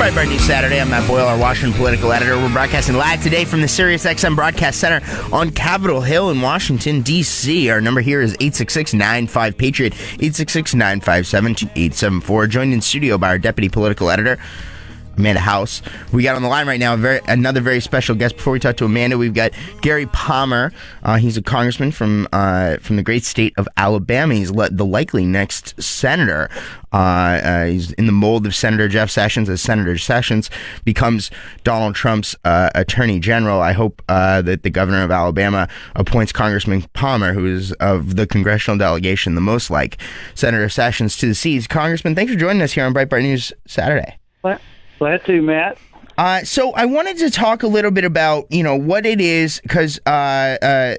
Breitbart News Saturday. I'm Matt Boyle, our Washington political editor. We're broadcasting live today from the SiriusXM Broadcast Center on Capitol Hill in Washington, D.C. Our number here is 866-95-PATRIOT, 866-957-2874. Joined in studio by our deputy political editor, Amanda House. We got on the line right now another very special guest. Before we talk to Amanda, we've got Gary Palmer. He's a congressman from the great state of Alabama. He's the likely next senator. He's in the mold of Senator Jeff Sessions as Senator Sessions becomes Donald Trump's attorney general. I hope that the governor of Alabama appoints Congressman Palmer, who is of the congressional delegation the most like Senator Sessions, to the seats. Congressman, thanks for joining us here on Breitbart News Saturday. Glad to, Matt. So I wanted to talk a little bit about, what it is, because,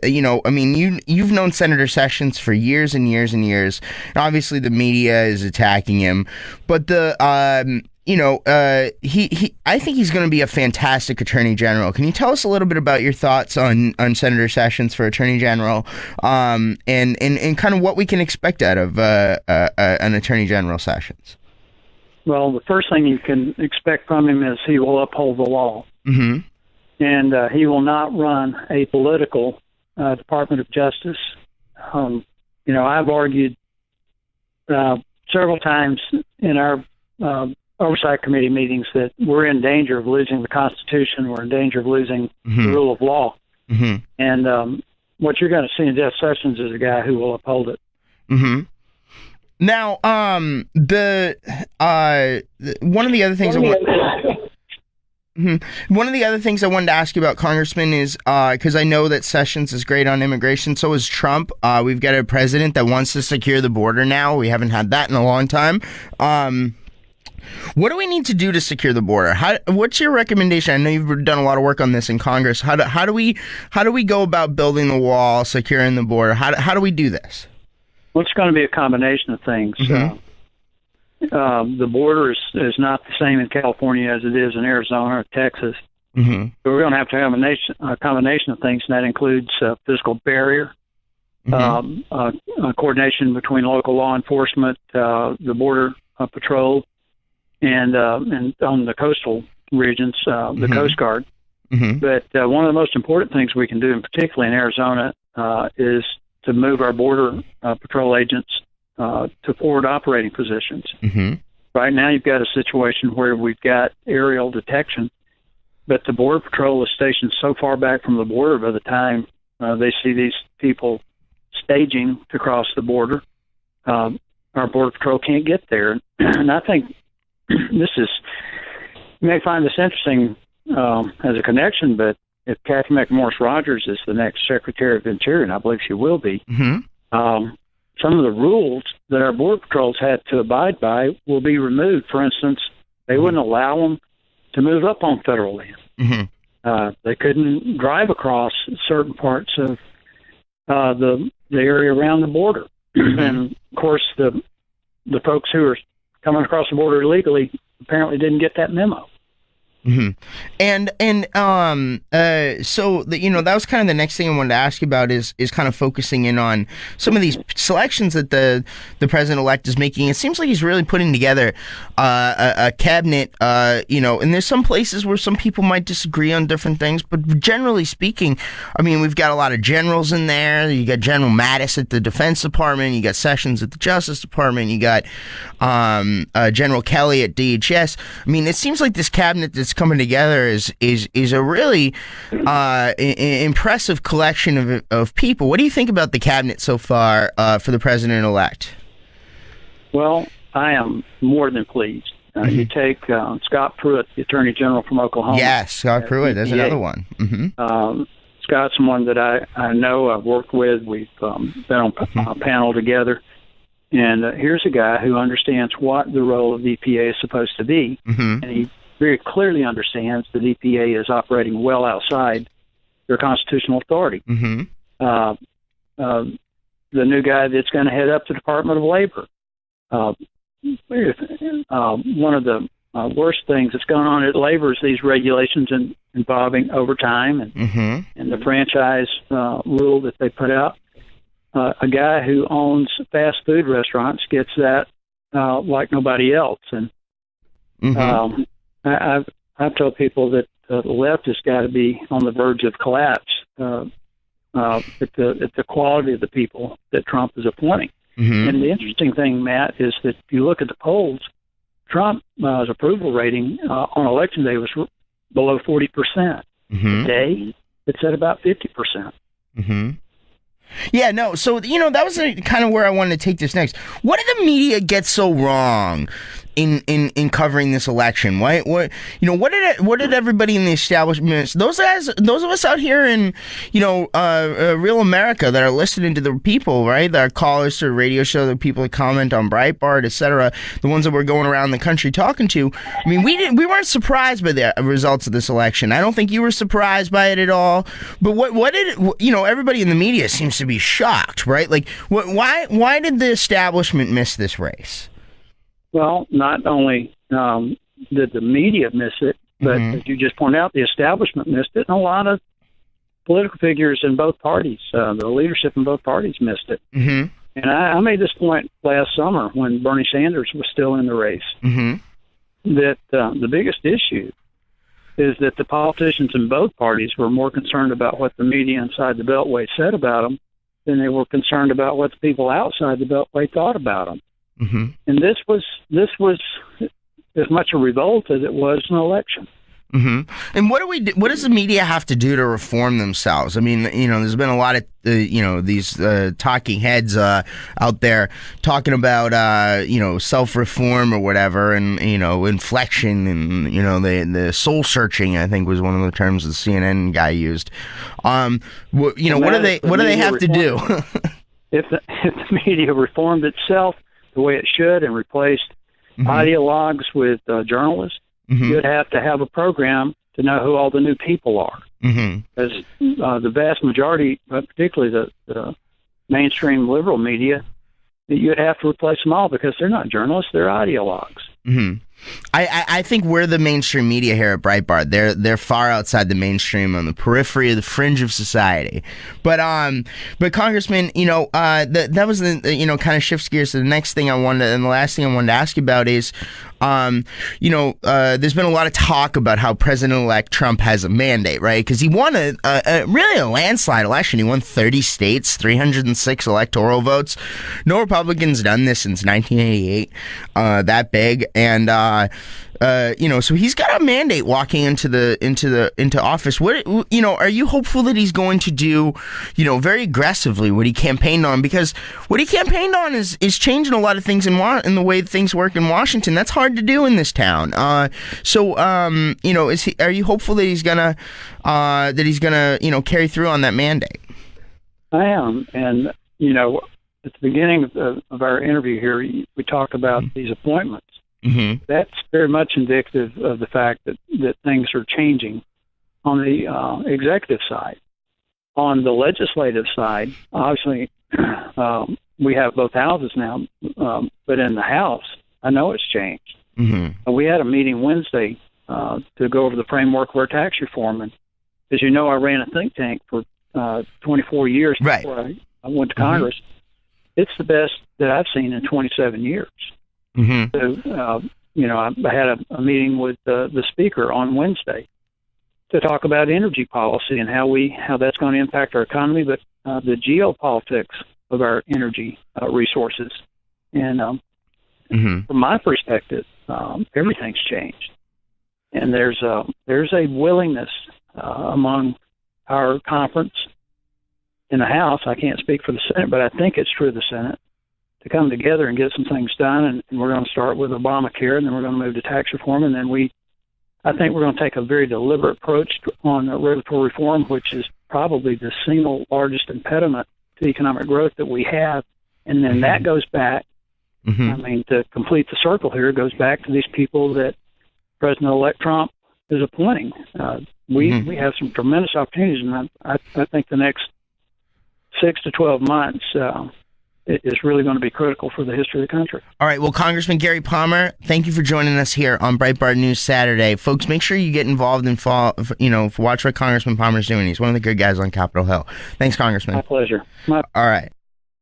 you've known Senator Sessions for years and years and years. And obviously, the media is attacking him, but I think he's going to be a fantastic attorney general. Can you tell us a little bit about your thoughts on Senator Sessions for attorney general, and kind of what we can expect out of an attorney general Sessions? Well, the first thing you can expect from him is he will uphold the law. Mm-hmm. And he will not run a political Department of Justice. I've argued several times in our Oversight Committee meetings that we're in danger of losing the Constitution. We're in danger of losing the rule of law. Mm-hmm. And what you're going to see in Jeff Sessions is a guy who will uphold it. Mm-hmm. Now, one of the other things I wanted to ask you about, Congressman, is because I know that Sessions is great on immigration. So is Trump. We've got a president that wants to secure the border now. We haven't had that in a long time. What do we need to do to secure the border? What's your recommendation? I know you've done a lot of work on this in Congress. How do we go about building the wall, securing the border? How do we do this? Well, it's going to be a combination of things. Mm-hmm. The border is not the same in California as it is in Arizona or Texas. Mm-hmm. So we're going to have to have a combination of things, and that includes physical barrier, coordination between local law enforcement, the border patrol, and on the coastal regions, the Coast Guard. Mm-hmm. But one of the most important things we can do, and particularly in Arizona, is to move our border patrol agents to forward operating positions. Mm-hmm. Right now, you've got a situation where we've got aerial detection, but the border patrol is stationed so far back from the border by the time they see these people staging to cross the border. Our border patrol can't get there. And I think you may find this interesting as a connection, but if Kathy McMorris Rogers is the next Secretary of the Interior, and I believe she will be, mm-hmm. Some of the rules that our border patrols had to abide by will be removed. For instance, they wouldn't allow them to move up on federal land. Mm-hmm. They couldn't drive across certain parts of the area around the border. Mm-hmm. And, of course, the folks who are coming across the border illegally apparently didn't get that memo. Mm-hmm. So that was kind of the next thing I wanted to ask you about is kind of focusing in on some of these selections that the president-elect is making. It seems like he's really putting together a cabinet, and there's some places where some people might disagree on different things, but generally speaking, I mean, we've got a lot of generals in there. You got General Mattis at the Defense Department. You got Sessions at the Justice Department. You got General Kelly at DHS. I mean, it seems like this cabinet that's coming together is a really impressive collection of people. What do you think about the cabinet so far for the president-elect? Well, I am more than pleased. Mm-hmm. You take Scott Pruitt, the Attorney General from Oklahoma. Yes, Scott Pruitt. There's another one. Mm-hmm. Scott's someone that I know, I've worked with. We've been on a panel together. And here's a guy who understands what the role of the EPA is supposed to be. Mm-hmm. And he very clearly understands that EPA is operating well outside their constitutional authority. Mm-hmm. The new guy that's going to head up the Department of Labor. One of the worst things that's going on at labor is these regulations involving overtime and the franchise rule that they put out. A guy who owns fast food restaurants gets that like nobody else. And I've told people that the left has got to be on the verge of collapse at the quality of the people that Trump is appointing. Mm-hmm. And the interesting thing, Matt, is that if you look at the polls, Trump's approval rating on election day was below 40%. Mm-hmm. Today, it's at about 50%. Mm-hmm. Yeah, no. So that was kind of where I wanted to take this next. What did the media get so wrong in covering this election? What did everybody in the establishment miss? Those of us out here in real America that are listening to the people, right? That are callers to the radio show, the people that comment on Breitbart, etc. The ones that we're going around the country talking to. I mean, we weren't surprised by the results of this election. I don't think you were surprised by it at all. But what did everybody in the media seems to be shocked, right? Like, why did the establishment miss this race? Well, not only did the media miss it, but Mm-hmm. as you just pointed out, the establishment missed it, and a lot of political figures in both parties, the leadership in both parties missed it. Mm-hmm. And I made this point last summer when Bernie Sanders was still in the race, Mm-hmm. that the biggest issue is that the politicians in both parties were more concerned about what the media inside the Beltway said about them than they were concerned about what the people outside the Beltway thought about them. Mm-hmm. And this was as much a revolt as it was an election. Mm-hmm. And what does the media have to do to reform themselves? I mean, there's been a lot of these talking heads out there talking about self-reform or whatever, and inflection, and the soul searching, I think was one of the terms the CNN guy used. What do they have to do? If the media reformed itself the way it should and replaced Mm-hmm. ideologues with journalists, Mm-hmm. you'd have to have a program to know who all the new people are. Mm-hmm. Because the vast majority, particularly the mainstream liberal media, you'd have to replace them all because they're not journalists, they're ideologues. Mm-hmm. I think we're the mainstream media here at Breitbart. They're far outside the mainstream, on the periphery of the fringe of society. But Congressman, that was the kind of shifts gears to the next thing I wanted, and the last thing I wanted to ask you about is, there's been a lot of talk about how President-elect Trump has a mandate, right? Because he won really a landslide election. He won 30 states, 306 electoral votes. No Republican's done this since 1988. That big, and so he's got a mandate walking into office. What are you hopeful that he's going to do, very aggressively what he campaigned on? Because what he campaigned on is changing a lot of things in the way things work in Washington. That's hard to do in this town. Are you hopeful that he's gonna carry through on that mandate? I am, and at the beginning of our interview here, we talked about these appointments. Mm-hmm. That's very much indicative of the fact that things are changing on the executive side. On the legislative side, obviously, we have both houses now, but in the House, I know it's changed. Mm-hmm. We had a meeting Wednesday to go over the framework of our tax reform. And as you know, I ran a think tank for 24 years before I went to Congress. Mm-hmm. It's the best that I've seen in 27 years. Mm-hmm. So, I had a meeting with the speaker on Wednesday to talk about energy policy and how that's going to impact our economy, but the geopolitics of our energy resources. And from my perspective, everything's changed. And there's a willingness among our conference in the House. I can't speak for the Senate, but I think it's true of the Senate, to come together and get some things done. And we're going to start with Obamacare, and then we're going to move to tax reform, and then I think we're going to take a very deliberate approach on regulatory reform, which is probably the single largest impediment to economic growth that we have. And then that goes back, to complete the circle here, it goes back to these people that President-elect Trump is appointing. We have some tremendous opportunities, and I think the next 6 to 12 months is really going to be critical for the history of the country. All right. Well, Congressman Gary Palmer, thank you for joining us here on Breitbart News Saturday. Folks, make sure you get involved and watch what Congressman Palmer's doing. He's one of the good guys on Capitol Hill. Thanks, Congressman. My pleasure. All right.